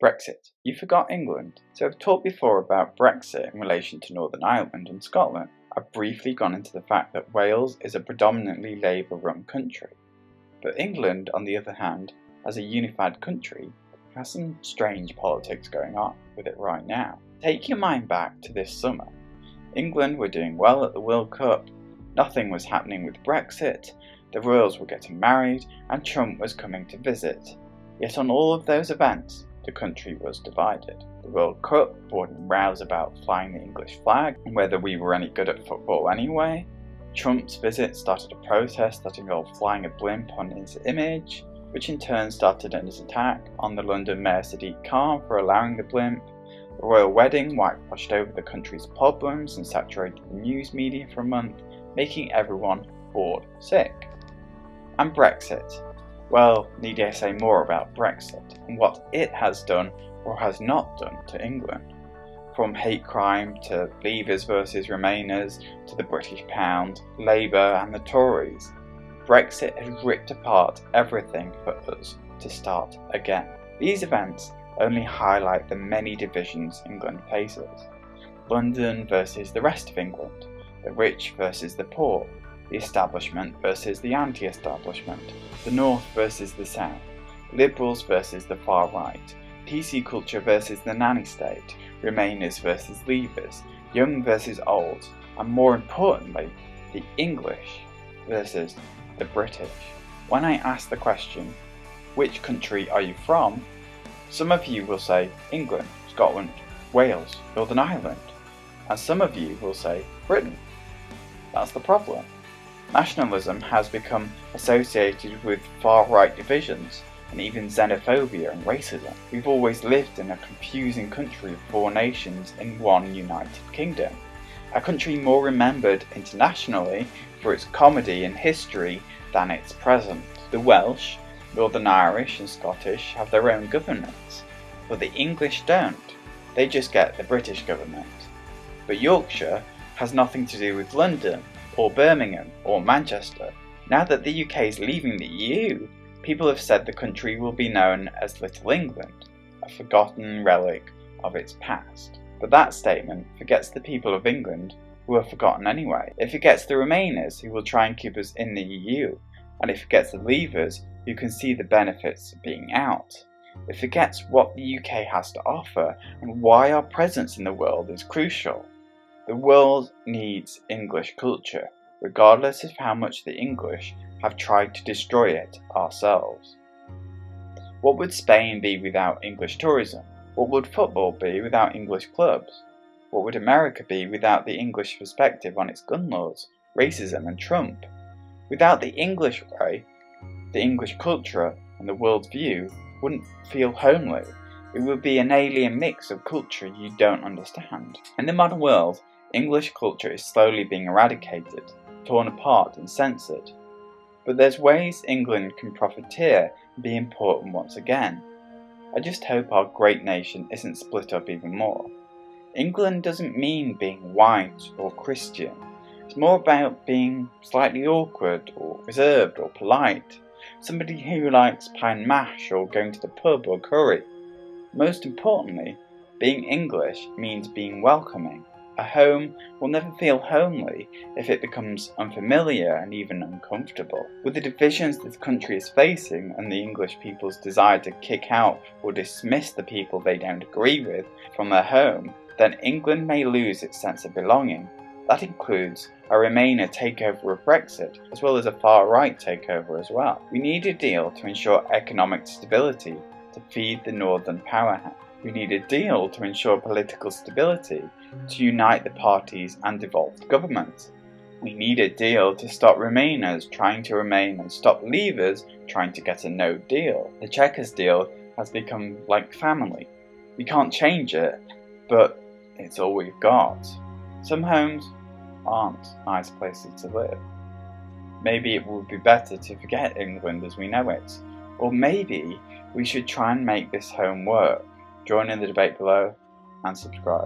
Brexit. You forgot England. So I've talked before about Brexit in relation to Northern Ireland and Scotland. I've briefly gone into the fact that Wales is a predominantly Labour-run country. But England, on the other hand, as a unified country, has some strange politics going on with it right now. Take your mind back to this summer. England were doing well at the World Cup, nothing was happening with Brexit, the royals were getting married, and Trump was coming to visit. Yet on all of those events, the country was divided. The World Cup brought in rows about flying the English flag and whether we were any good at football anyway. Trump's visit started a protest that involved flying a blimp on his image, which in turn started an attack on the London Mayor Sadiq Khan for allowing the blimp. The royal wedding whitewashed over the country's problems and saturated the news media for a month, making everyone bored sick. And Brexit. Well, need I say more about Brexit and what it has done or has not done to England? From hate crime to Leavers versus Remainers to the British pound, Labour and the Tories, Brexit has ripped apart everything for us to start again. These events only highlight the many divisions England faces. London versus the rest of England, the rich versus the poor, the establishment versus the anti-establishment, the north versus the south, liberals versus the far right, PC culture versus the nanny state, Remainers versus Leavers, young versus old, and more importantly, the English versus the British. When I ask the question, which country are you from? Some of you will say England, Scotland, Wales, Northern Ireland, and some of you will say Britain. That's the problem. Nationalism has become associated with far-right divisions and even xenophobia and racism. We've always lived in a confusing country of four nations in one united kingdom. A country more remembered internationally for its comedy and history than its present. The Welsh, Northern Irish and Scottish have their own governments, but the English don't. They just get the British government. But Yorkshire has nothing to do with London, or Birmingham, or Manchester. Now that the UK is leaving the EU, people have said the country will be known as Little England, a forgotten relic of its past. But that statement forgets the people of England who are forgotten anyway. It forgets the Remainers who will try and keep us in the EU, and it forgets the Leavers who can see the benefits of being out. It forgets what the UK has to offer and why our presence in the world is crucial. The world needs English culture, regardless of how much the English have tried to destroy it ourselves. What would Spain be without English tourism? What would football be without English clubs? What would America be without the English perspective on its gun laws, racism and Trump? Without the English way, the English culture and the world view wouldn't feel homely. It would be an alien mix of culture you don't understand. In the modern world, English culture is slowly being eradicated, torn apart and censored. But there's ways England can profiteer and be important once again. I just hope our great nation isn't split up even more. England doesn't mean being white or Christian. It's more about being slightly awkward or reserved or polite. Somebody who likes pie and mash or going to the pub or curry. Most importantly, being English means being welcoming. A home will never feel homely if it becomes unfamiliar and even uncomfortable. With the divisions this country is facing and the English people's desire to kick out or dismiss the people they don't agree with from their home, then England may lose its sense of belonging. That includes a Remainer takeover of Brexit, as well as a far-right takeover as well. We need a deal to ensure economic stability to feed the northern powerhouse. We need a deal to ensure political stability, to unite the parties and devolved government. We need a deal to stop Remainers trying to remain and stop Leavers trying to get a no deal. The Chequers deal has become like family. We can't change it, but it's all we've got. Some homes aren't nice places to live. Maybe it would be better to forget England as we know it, or maybe we should try and make this home work. Join in the debate below and subscribe.